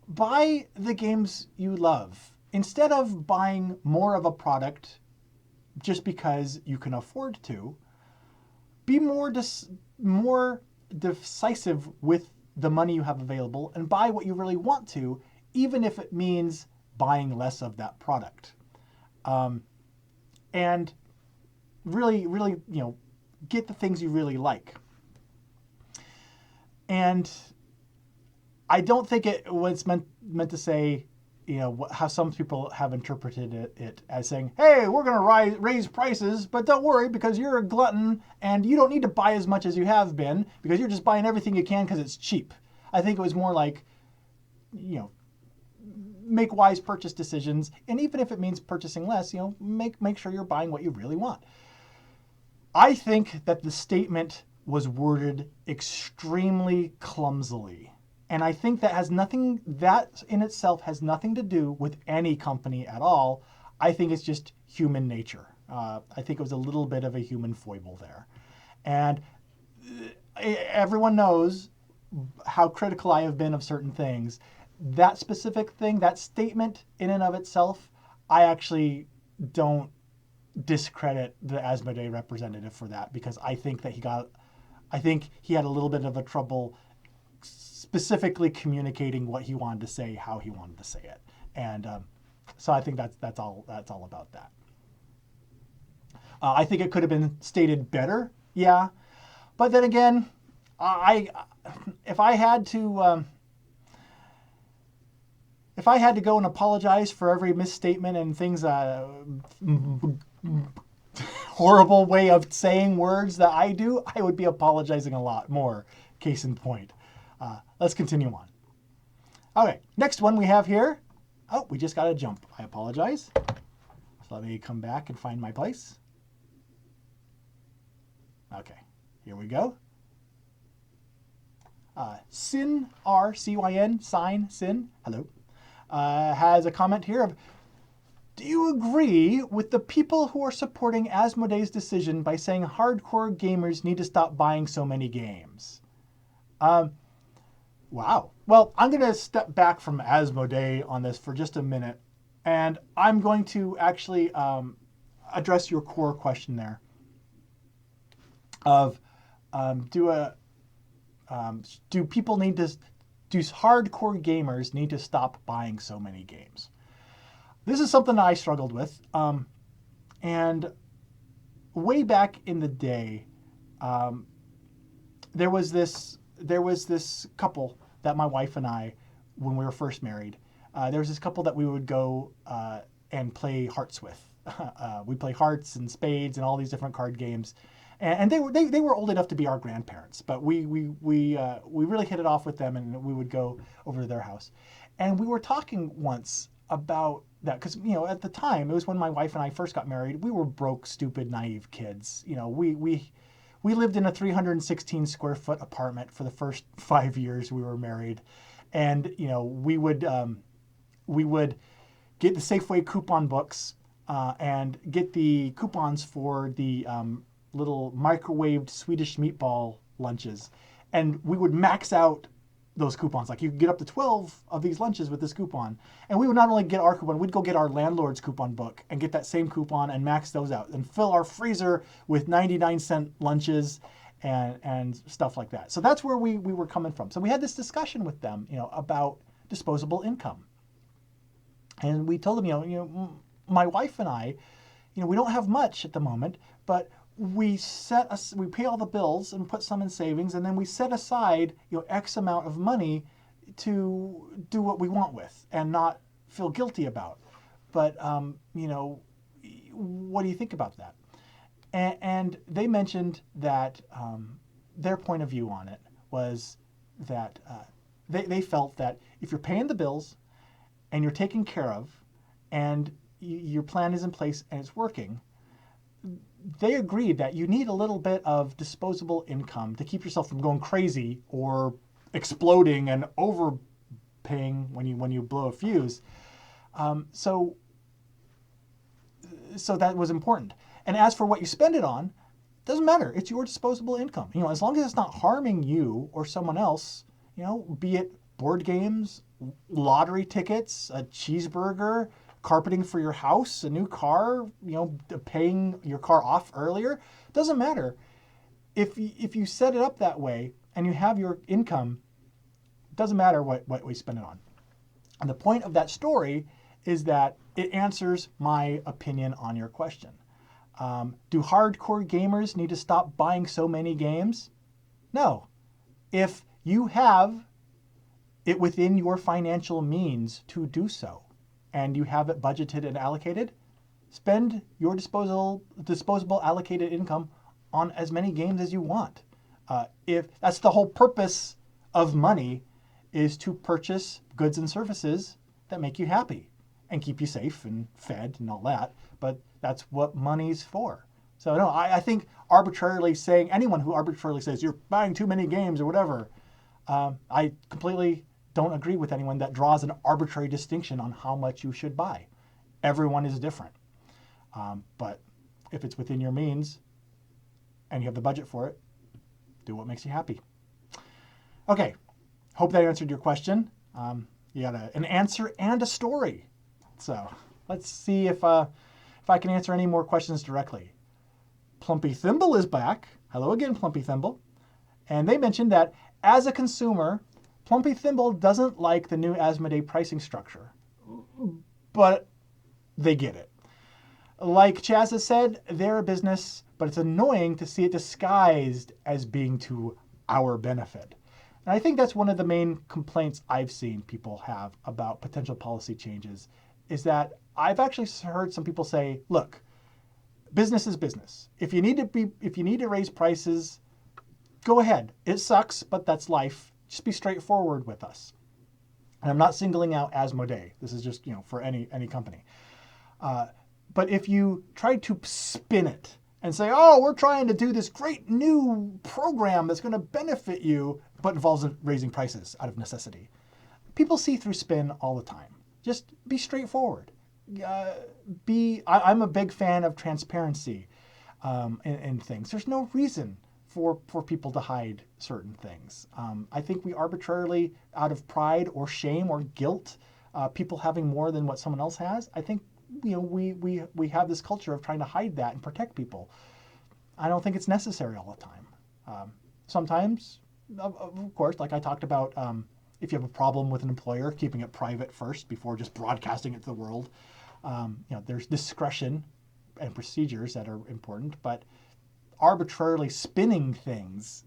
buy the games you love. Instead of buying more of a product just because you can afford to. Be more decisive with the money you have available and buy what you really want to, even if it means buying less of that product. And really, get the things you really like. And I don't think it was meant to say, how some people have interpreted it as saying, hey, we're going to raise prices, but don't worry because you're a glutton and you don't need to buy as much as you have been because you're just buying everything you can because it's cheap. I think it was more like, make wise purchase decisions. And even if it means purchasing less, make sure you're buying what you really want. I think that the statement was worded extremely clumsily. And I think that in itself has nothing to do with any company at all. I think it's just human nature. I think it was a little bit of a human foible there. And everyone knows how critical I have been of certain things. That specific thing, that statement in and of itself, I actually don't discredit the Asmodee representative for that, because I think he had a little bit of a trouble specifically communicating what he wanted to say, how he wanted to say it. And so I think that's all about that. I think it could have been stated better, yeah. But then again, if I had to go and apologize for every misstatement and things, horrible way of saying words that I do, I would be apologizing a lot more. Case in point. Let's continue on. Okay, next one we have here. Oh, we just got a jump. I apologize. So let me come back and find my place. Okay, here we go. Sin, R-C-Y-N, Sin, hello, has a comment here of, do you agree with the people who are supporting Asmodee's decision by saying hardcore gamers need to stop buying so many games? Wow. Well, I'm going to step back from Asmodee on this for just a minute, and I'm going to actually address your core question there of do hardcore gamers need to stop buying so many games? This is something I struggled with, and way back in the day, there was this couple that my wife and I, when we were first married, there was this couple that we would go and play hearts with. We play hearts and spades and all these different card games, and they were old enough to be our grandparents, but we really hit it off with them, and we would go over to their house, and we were talking once about that because at the time, it was when my wife and I first got married. We were broke, stupid, naive kids. We lived in a 316 square foot apartment for the first 5 years we were married. And, we would get the Safeway coupon books and get the coupons for the little microwaved Swedish meatball lunches. And we would max out those coupons. Like, you could get up to 12 of these lunches with this coupon. And we would not only get our coupon, we'd go get our landlord's coupon book and get that same coupon and max those out and fill our freezer with 99-cent lunches and stuff like that. So that's where we were coming from. So we had this discussion with them, about disposable income. And we told them, my wife and I, we don't have much at the moment, but we pay all the bills and put some in savings, and then we set aside X amount of money to do what we want with and not feel guilty about. But what do you think about that? And they mentioned that their point of view on it was that they felt that if you're paying the bills and you're taken care of and your plan is in place and it's working, they agreed that you need a little bit of disposable income to keep yourself from going crazy or exploding and overpaying when you blow a fuse. So that was important. And as for what you spend it on, doesn't matter. It's your disposable income. As long as it's not harming you or someone else, be it board games, lottery tickets, a cheeseburger, carpeting for your house, a new car, paying your car off earlier. Doesn't matter. If you set it up that way and you have your income, it doesn't matter what we spend it on. And the point of that story is that it answers my opinion on your question. Do hardcore gamers need to stop buying so many games? No. If you have it within your financial means to do so, and you have it budgeted and allocated, spend your disposable allocated income on as many games as you want. If that's the whole purpose of money, is to purchase goods and services that make you happy and keep you safe and fed and all that. But that's what money's for. So no, I think anyone who arbitrarily says you're buying too many games or whatever, I completely don't agree with anyone that draws an arbitrary distinction on how much you should buy. Everyone is different. But if it's within your means and you have the budget for it, do what makes you happy. Okay, hope that answered your question. You got an answer and a story. So let's see if I can answer any more questions directly. Plumpy Thimble is back. Hello again, Plumpy Thimble. And they mentioned that as a consumer, Plumpy Thimble doesn't like the new Asmodee pricing structure, but they get it. Like Chaz has said, they're a business, but it's annoying to see it disguised as being to our benefit. And I think that's one of the main complaints I've seen people have about potential policy changes, is that I've actually heard some people say, look, business is business. If you need to raise prices, go ahead. It sucks, but that's life. Just be straightforward with us. And I'm not singling out Asmodee. This is just, for any company. But if you try to spin it and say, oh, we're trying to do this great new program that's going to benefit you, but involves raising prices out of necessity. People see through spin all the time. Just be straightforward. I'm a big fan of transparency in things. There's no reason for people to hide certain things. I think we arbitrarily, out of pride or shame or guilt, people having more than what someone else has, I think we have this culture of trying to hide that and protect people. I don't think it's necessary all the time. Sometimes, of course, like I talked about, if you have a problem with an employer, keeping it private first before just broadcasting it to the world. There's discretion and procedures that are important, but arbitrarily spinning things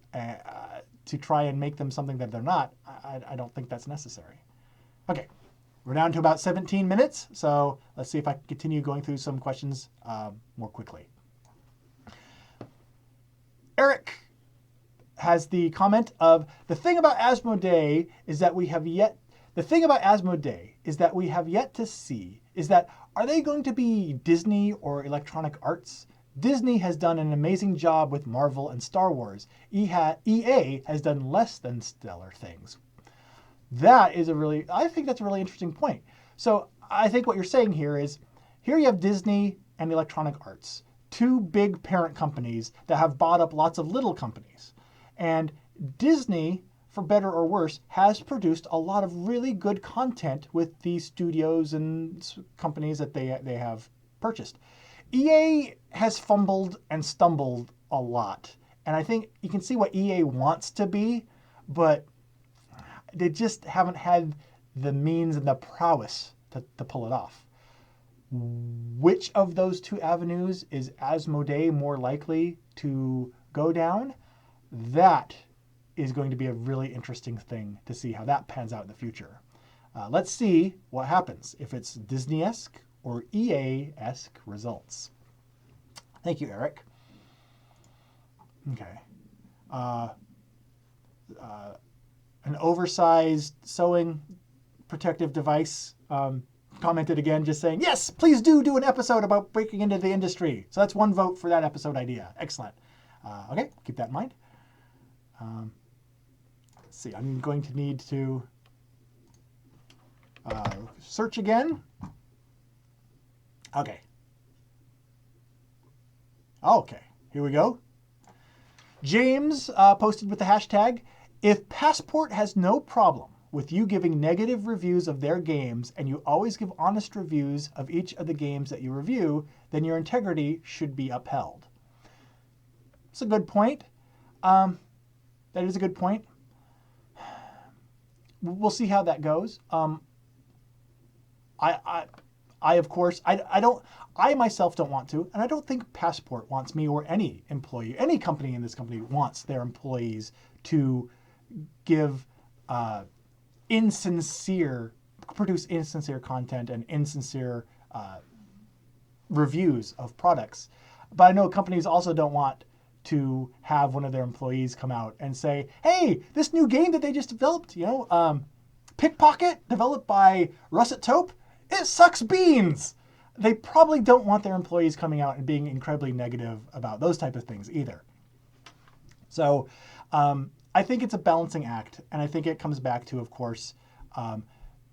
to try and make them something that they're not, I don't think that's necessary. Okay, we're down to about 17 minutes, so let's see if I can continue going through some questions more quickly. Eric has the comment of, the thing about Asmodee is that we have yet to see is that, are they going to be Disney or Electronic Arts? Disney has done an amazing job with Marvel and Star Wars. EA has done less than stellar things. I think that's a really interesting point. So I think what you're saying here is, here you have Disney and Electronic Arts, two big parent companies that have bought up lots of little companies. And Disney, for better or worse, has produced a lot of really good content with these studios and companies that they have purchased. EA has fumbled and stumbled a lot. And I think you can see what EA wants to be, but they just haven't had the means and the prowess to pull it off. Which of those two avenues is Asmodee more likely to go down? That is going to be a really interesting thing to see how that pans out in the future. Let's see what happens if it's Disney-esque or EA-esque results. Thank you, Eric. Okay. An oversized sewing protective device commented again, just saying, yes, please do an episode about breaking into the industry. So that's one vote for that episode idea. Excellent. Okay, keep that in mind. Let's see, I'm going to need to search again. Okay. Okay, here we go. James posted with the hashtag, if Passport has no problem with you giving negative reviews of their games and you always give honest reviews of each of the games that you review, then your integrity should be upheld. It's a good point. That is a good point. We'll see how that goes. Of course, I myself don't want to, and I don't think Passport wants me or any employee, any company in this company wants their employees to give produce insincere content and insincere reviews of products. But I know companies also don't want to have one of their employees come out and say, hey, this new game that they just developed, Pickpocket, developed by Russet Taupe, it sucks beans. They probably don't want their employees coming out and being incredibly negative about those type of things either. So I think it's a balancing act, and I think it comes back to, of course,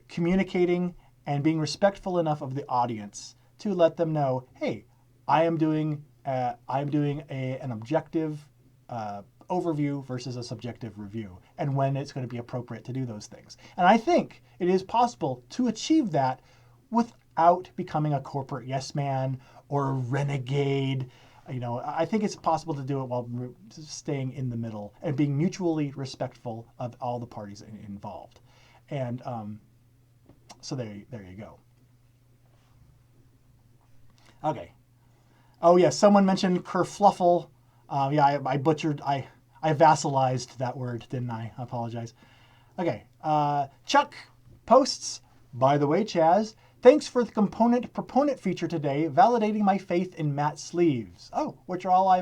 communicating and being respectful enough of the audience to let them know, hey, I am doing an objective overview versus a subjective review, and when it's going to be appropriate to do those things. And I think it is possible to achieve that without becoming a corporate yes man or a renegade. I think it's possible to do it while staying in the middle and being mutually respectful of all the parties involved. And so there you go. Okay. Oh yes, someone mentioned kerfluffle. I butchered. I vassalized that word, didn't I? I apologize. Okay. Chuck posts. By the way, Chaz, thanks for the component proponent feature today, validating my faith in matte sleeves. Oh, which are all I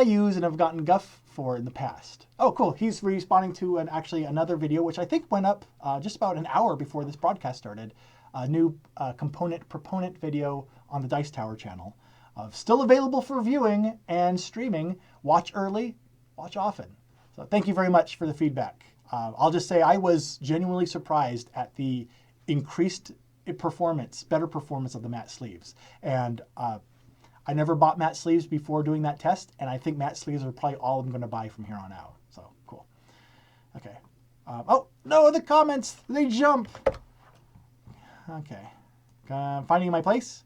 use and have gotten guff for in the past. Oh, cool. He's responding to actually another video, which I think went up just about an hour before this broadcast started. A new component proponent video on the Dice Tower channel. Still available for viewing and streaming. Watch early, watch often. So thank you very much for the feedback. I'll just say I was genuinely surprised at the increased better performance of the matte sleeves. And I never bought matte sleeves before doing that test, and I think matte sleeves are probably all I'm going to buy from here on out. So cool. Okay. Oh, no, the comments, they jump. Okay. Finding my place.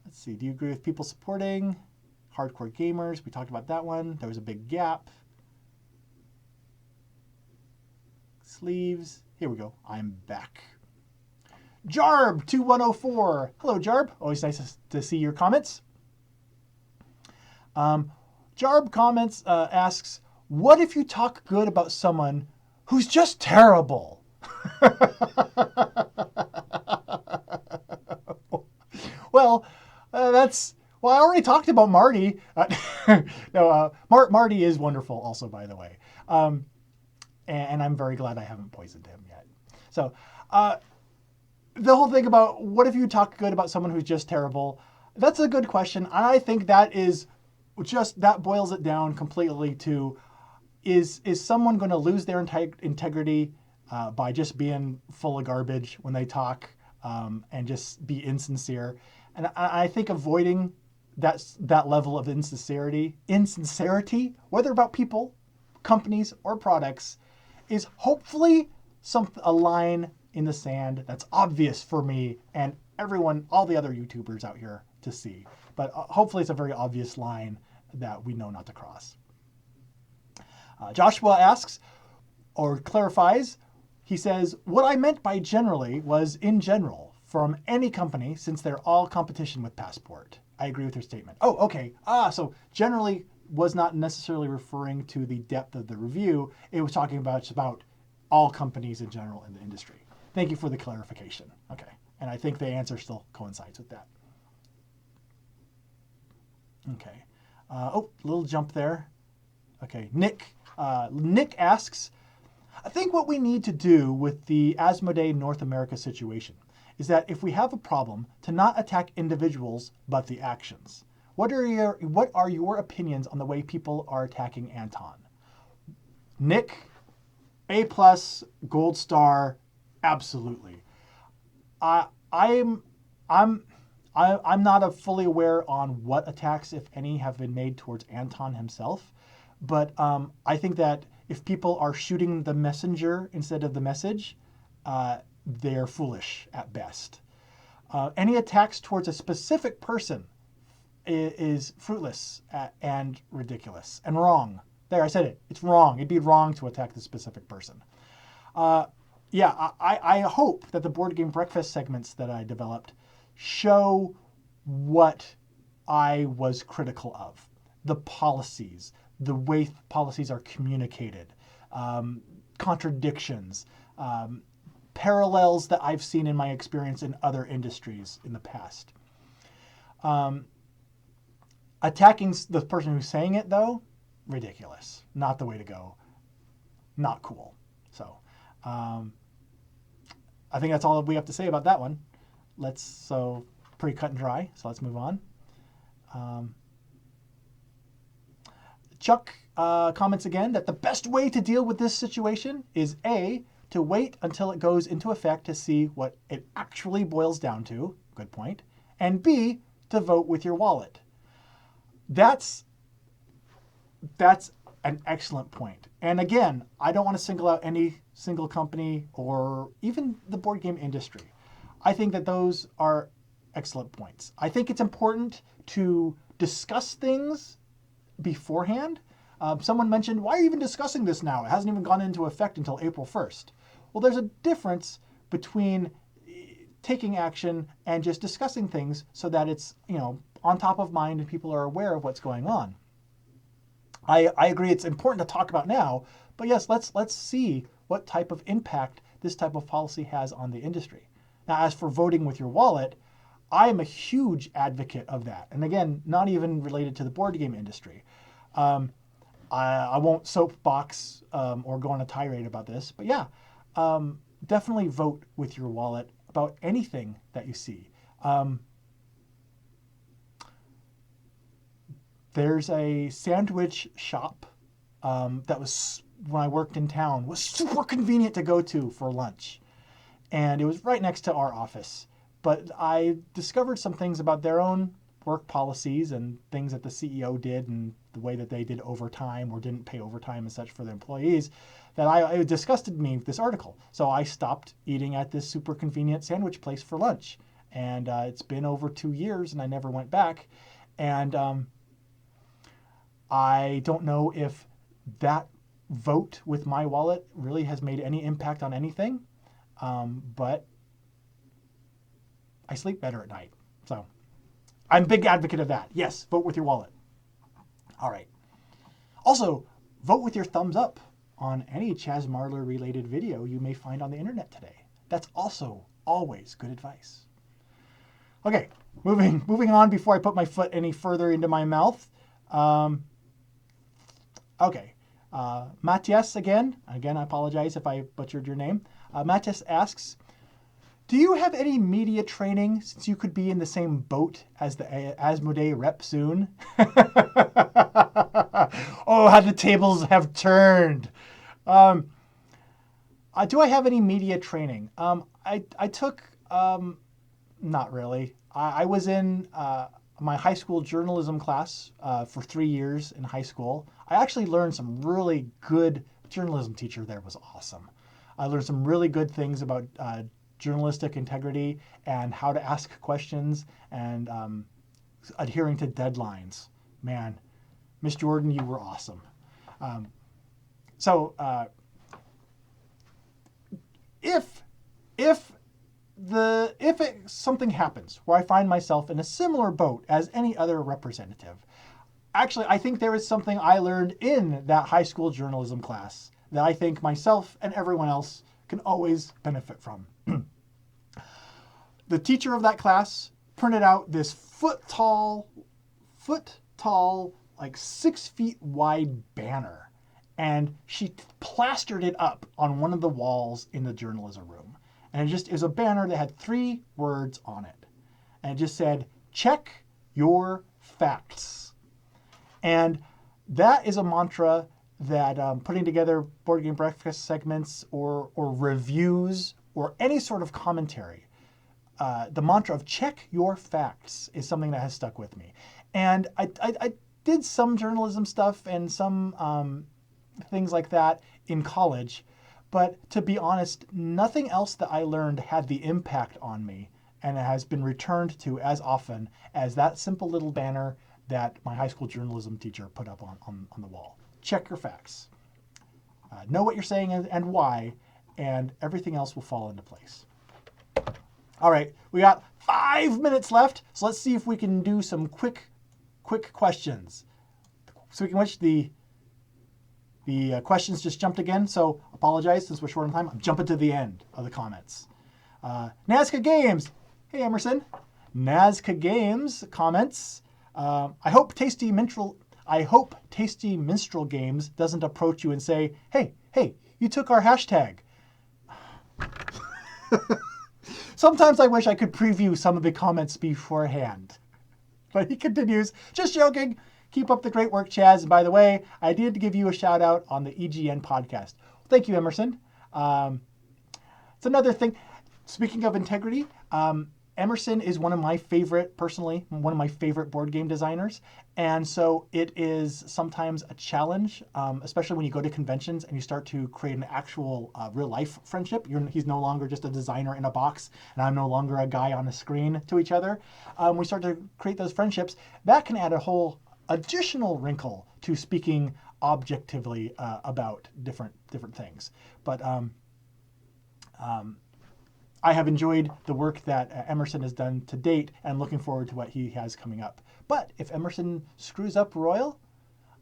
Let's see. Do you agree with people supporting hardcore gamers? We talked about that one. There was a big gap. Sleeves. Here we go. I'm back. Jarb2104. Hello, Jarb. Always nice to see your comments. Jarb comments, asks, what if you talk good about someone who's just terrible? Well, I already talked about Marty. Marty is wonderful also, by the way. And I'm very glad I haven't poisoned him yet. So the whole thing about what if you talk good about someone who's just terrible, that's a good question. And I think that boils it down completely to, is someone going to lose their integrity by just being full of garbage when they talk and just be insincere? And I think avoiding that level of insincerity, whether about people, companies, or products, is hopefully a line in the sand that's obvious for me and everyone, all the other YouTubers out here to see. But hopefully it's a very obvious line that we know not to cross. Joshua asks, or clarifies, he says, what I meant by generally was in general, from any company, since they're all competition with Passport. I agree with your statement. Oh, okay. So generally was not necessarily referring to the depth of the review. It was talking about all companies in general in the industry. Thank you for the clarification. Okay. And I think the answer still coincides with that. Okay. Little jump there. Okay. Nick asks, I think what we need to do with the Asmodee North America situation is that if we have a problem, to not attack individuals, but the actions. What are your opinions on the way people are attacking Anton? Nick, A+, gold star, absolutely. I'm not fully aware on what attacks, if any, have been made towards Anton himself, but I think that if people are shooting the messenger instead of the message, they're foolish at best. Any attacks towards a specific person is fruitless and ridiculous and wrong. There, I said it. It's wrong. It'd be wrong to attack the specific person. I hope that the board game breakfast segments that I developed show what I was critical of. The policies, the way policies are communicated, contradictions, parallels that I've seen in my experience in other industries in the past. Attacking the person who's saying it, though, ridiculous. Not the way to go. Not cool. So, I think that's all we have to say about that one. So pretty cut and dry. So let's move on. Chuck comments again that the best way to deal with this situation is A, to wait until it goes into effect to see what it actually boils down to. Good point. And B, to vote with your wallet. That's an excellent point. And again, I don't want to single out any single company or even the board game industry. I think that those are excellent points. I think it's important to discuss things beforehand. Someone mentioned, why are you even discussing this now? It hasn't even gone into effect until April 1st. Well, there's a difference between taking action and just discussing things so that it's, on top of mind and people are aware of what's going on. I agree it's important to talk about now, but yes, let's see what type of impact this type of policy has on the industry. Now, as for voting with your wallet, I am a huge advocate of that. And again, not even related to the board game industry. I won't soapbox or go on a tirade about this, but yeah, definitely vote with your wallet about anything that you see. There's a sandwich shop that was, when I worked in town, was super convenient to go to for lunch. And it was right next to our office. But I discovered some things about their own work policies and things that the CEO did and the way that they did overtime or didn't pay overtime and such for their employees that it disgusted me with this article. So I stopped eating at this super convenient sandwich place for lunch. And it's been over 2 years and I never went back. And I don't know if that vote with my wallet really has made any impact on anything, but I sleep better at night. So I'm a big advocate of that. Yes, vote with your wallet. All right. Also, vote with your thumbs up on any Chaz Marler related video you may find on the internet today. That's also always good advice. Okay, moving on before I put my foot any further into my mouth. Okay, Matthias again, I apologize if I butchered your name. Matthias asks, do you have any media training since you could be in the same boat as the Asmodee rep soon? Oh, how the tables have turned. Do I have any media training? I took, not really. I was in my high school journalism class for 3 years in high school. I actually learned some really good, journalism teacher there was awesome. I learned some really good things about journalistic integrity and how to ask questions and adhering to deadlines. Man, Miss Jordan, you were awesome. If something happens where I find myself in a similar boat as any other representative, actually, I think there is something I learned in that high school journalism class that I think myself and everyone else can always benefit from. The teacher of that class printed out this foot tall, like 6 feet wide banner, and she plastered it up on one of the walls in the journalism room. And it was a banner that had 3 words on it. And it just said, check your facts. And that is a mantra that putting together board game breakfast segments or reviews or any sort of commentary, the mantra of check your facts is something that has stuck with me. And I did some journalism stuff and some things like that in college. But to be honest, nothing else that I learned had the impact on me and it has been returned to as often as that simple little banner that my high school journalism teacher put up on the wall. Check your facts. Know what you're saying and why, and everything else will fall into place. All right, we got 5 minutes left, so let's see if we can do some quick questions. So we can watch the questions just jumped again, so apologize since we're short on time. I'm jumping to the end of the comments. Nazca Games. Hey, Emerson. Nazca Games comments. I hope Tasty Minstrel Games doesn't approach you and say, hey, you took our hashtag. Sometimes I wish I could preview some of the comments beforehand. But he continues, just joking. Keep up the great work, Chaz. And by the way, I did give you a shout out on the EGN podcast. Thank you, Emerson. It's another thing. Speaking of integrity, Emerson is one of my favorite board game designers. And so it is sometimes a challenge, especially when you go to conventions and you start to create an actual real life friendship. He's no longer just a designer in a box and I'm no longer a guy on a screen to each other. We start to create those friendships. That can add a whole additional wrinkle to speaking objectively about different things. But I have enjoyed the work that Emerson has done to date and looking forward to what he has coming up. But if Emerson screws up royal,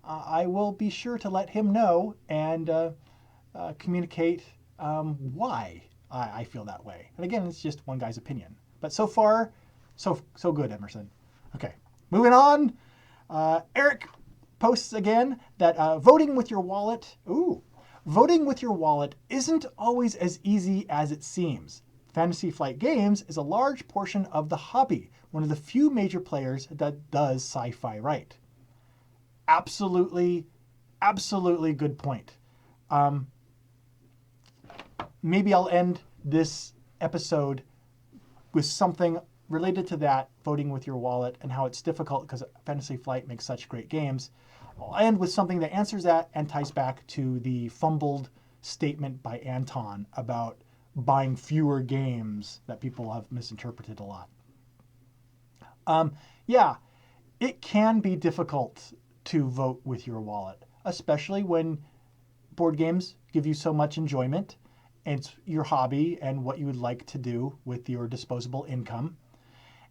I will be sure to let him know and communicate why I feel that way. And again, it's just one guy's opinion. But so far, so good, Emerson. Okay, moving on. Eric posts again that voting with your wallet isn't always as easy as it seems. Fantasy Flight Games is a large portion of the hobby, one of the few major players that does sci-fi right. Absolutely good point. Maybe I'll end this episode with something related to that, voting with your wallet, and how it's difficult because Fantasy Flight makes such great games. I'll end with something that answers that and ties back to the fumbled statement by Anton about buying fewer games that people have misinterpreted a lot. Yeah, it can be difficult to vote with your wallet, especially when board games give you so much enjoyment and it's your hobby and what you would like to do with your disposable income.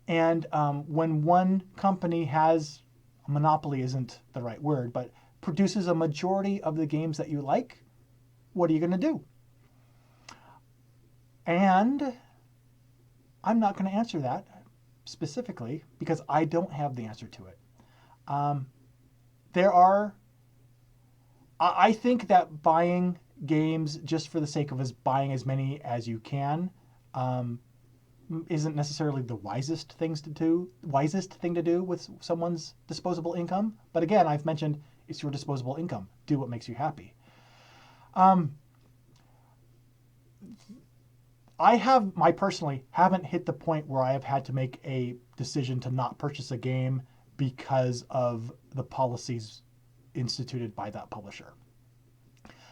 And when one company has, monopoly isn't the right word, but produces a majority of the games that you like, what are you going to do? And I'm not going to answer that specifically because I don't have the answer to it. I think that buying games just for the sake of buying as many as you can isn't necessarily the wisest thing to do with someone's disposable income. But again, I've mentioned it's your disposable income. Do what makes you happy. I personally haven't hit the point where I have had to make a decision to not purchase a game because of the policies instituted by that publisher.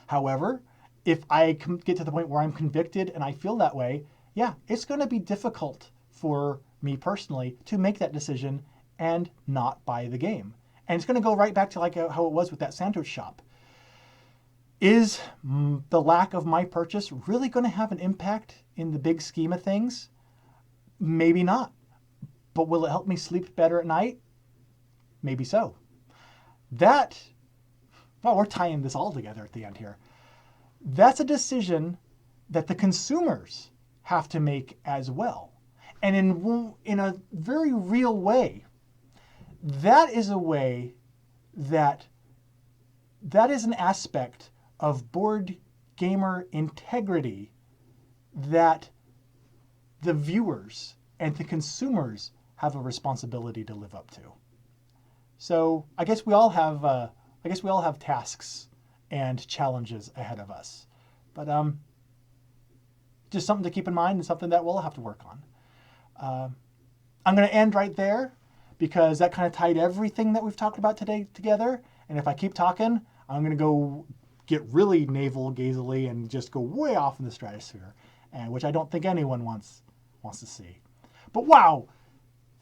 However, if I get to the point where I'm convicted and I feel that way, yeah, it's going to be difficult for me personally to make that decision and not buy the game. And it's going to go right back to like how it was with that sandwich shop. Is the lack of my purchase really going to have an impact in the big scheme of things? Maybe not. But will it help me sleep better at night? Maybe so. We're tying this all together at the end here. That's a decision that the consumers have to make as well. And in a very real way, that is a way that is an aspect of board gamer integrity that the viewers and the consumers have a responsibility to live up to. So I guess we all have tasks and challenges ahead of us, but just something to keep in mind and something that we'll have to work on. I'm going to end right there because that kind of tied everything that we've talked about today together. And if I keep talking, I'm going to go get really navel-gazily and just go way off in the stratosphere, and which I don't think anyone wants to see. But wow,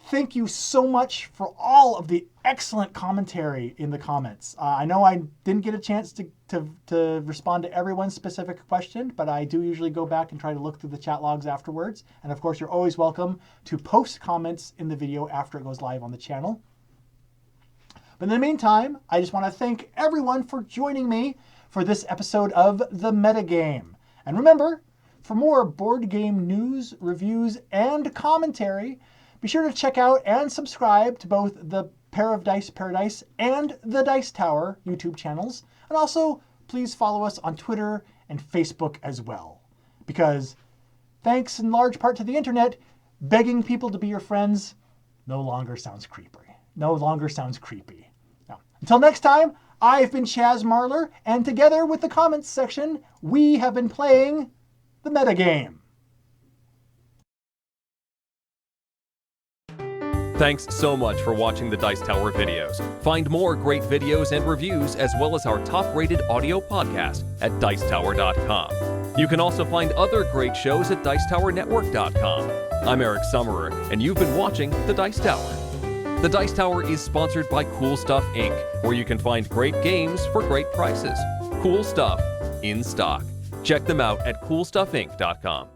thank you so much for all of the excellent commentary in the comments. I know I didn't get a chance to respond to everyone's specific question, but I do usually go back and try to look through the chat logs afterwards. And of course, you're always welcome to post comments in the video after it goes live on the channel. But in the meantime, I just want to thank everyone for joining me for this episode of The Metagame. And remember, for more board game news, reviews, and commentary, be sure to check out and subscribe to both the Pair of Dice Paradise and the Dice Tower YouTube channels. And also, please follow us on Twitter and Facebook as well. Because, thanks in large part to the internet, begging people to be your friends no longer sounds creepy. Now, until next time, I've been Chaz Marler, and together with the comments section, we have been playing The Metagame. Thanks so much for watching the Dice Tower videos. Find more great videos and reviews as well as our top-rated audio podcast at Dicetower.com. You can also find other great shows at Dicetowernetwork.com. I'm Eric Summerer, and you've been watching The Dice Tower. The Dice Tower is sponsored by Cool Stuff Inc., where you can find great games for great prices. Cool stuff in stock. Check them out at CoolStuffInc.com.